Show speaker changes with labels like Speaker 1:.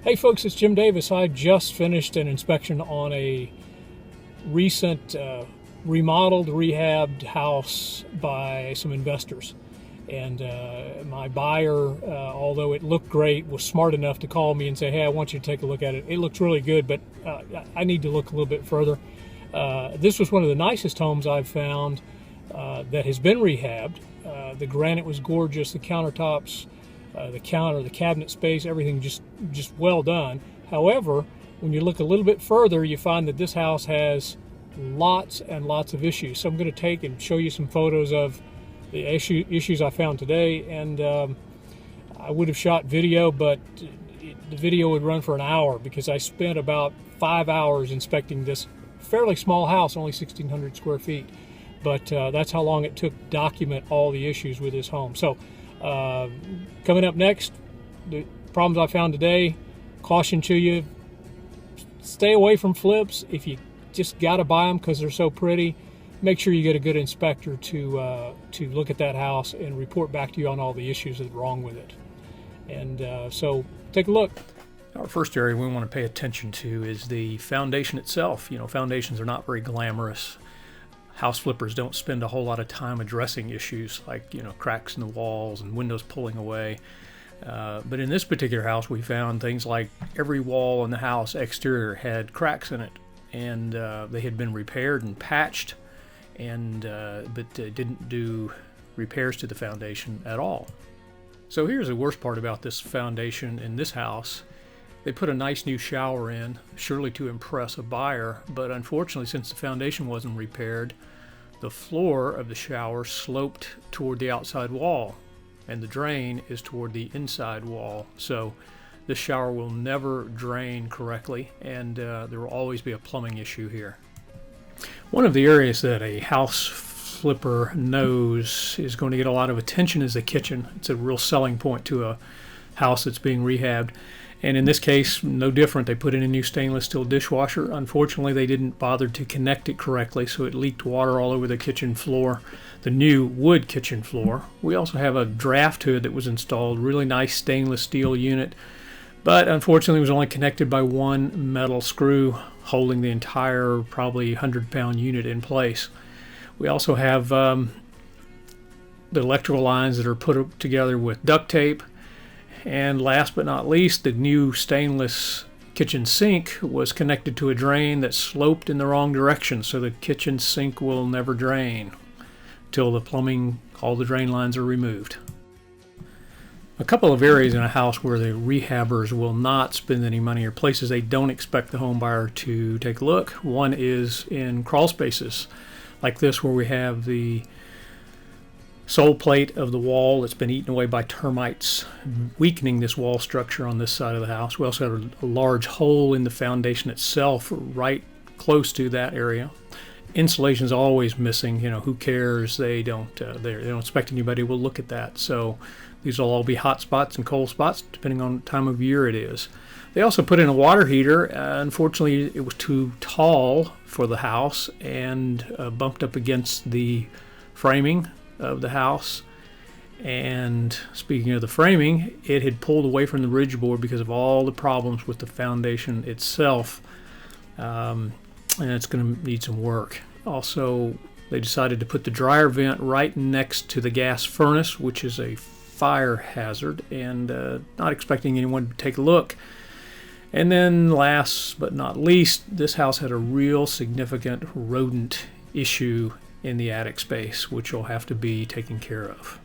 Speaker 1: Hey folks, it's Jim Davis. I just finished an inspection on a recent remodeled, rehabbed house by some investors. And my buyer, although it looked great, was smart enough to call me and say, hey, I want you to take a look at it. It looks really good, but I need to look a little bit further. This was one of the nicest homes I've found that has been rehabbed. The granite was gorgeous, the countertops, the counter, the cabinet space, everything just well done. However, when you look a little bit further, you find that this house has lots and lots of issues. So I'm going to take and show you some photos of the issues I found today. And I would have shot video, but the video would run for an hour because I spent about 5 hours inspecting this fairly small house, only 1,600 square feet. But that's how long it took to document all the issues with this home. So coming up next, the problems I found today. Caution to you, stay away from flips. If you just got to buy them because they're so pretty, make sure you get a good inspector to look at that house and report back to you on all the issues that are wrong with it. And so take a look.
Speaker 2: Our first area we want to pay attention to is the foundation itself. You know, foundations are not very glamorous. House flippers don't spend a whole lot of time addressing issues like, you know, cracks in the walls and windows pulling away. But in this particular house, we found things like every wall in the house exterior had cracks in it, and they had been repaired and patched, and but didn't do repairs to the foundation at all. So here's the worst part about this foundation in this house. They put a nice new shower in, surely to impress a buyer, but unfortunately, since the foundation wasn't repaired, the floor of the shower sloped toward the outside wall, and the drain is toward the inside wall. So this shower will never drain correctly, and there will always be a plumbing issue here. One of the areas that a house flipper knows is going to get a lot of attention is the kitchen. It's a real selling point to a house that's being rehabbed. And in this case, no different. They put in a new stainless steel dishwasher. Unfortunately, they didn't bother to connect it correctly, so it leaked water all over the kitchen floor, the new wood kitchen floor. We also have a draft hood that was installed, really nice stainless steel unit, but unfortunately it was only connected by one metal screw holding the entire probably 100-pound unit in place. We also have the electrical lines that are put together with duct tape. And last but not least, the new stainless kitchen sink was connected to a drain that sloped in the wrong direction, so the kitchen sink will never drain till the plumbing, all the drain lines are removed. A couple of areas in a house where the rehabbers will not spend any money, or places they don't expect the home buyer to take a look. One is in crawl spaces like this, where we have the sole plate of the wall that's been eaten away by termites, weakening this wall structure on this side of the house. We also have a large hole in the foundation itself right close to that area. Insulation is always missing. You know, who cares? They don't expect anybody will look at that. So these will all be hot spots and cold spots depending on the time of year it is. They also put in a water heater. Unfortunately, it was too tall for the house and bumped up against the framing of the house. And speaking of the framing, it had pulled away from the ridge board because of all the problems with the foundation itself, and it's going to need some work. Also, they decided to put the dryer vent right next to the gas furnace, which is a fire hazard, and not expecting anyone to take a look. And then last but not least, this house had a real significant rodent issue in the attic space, which will have to be taken care of.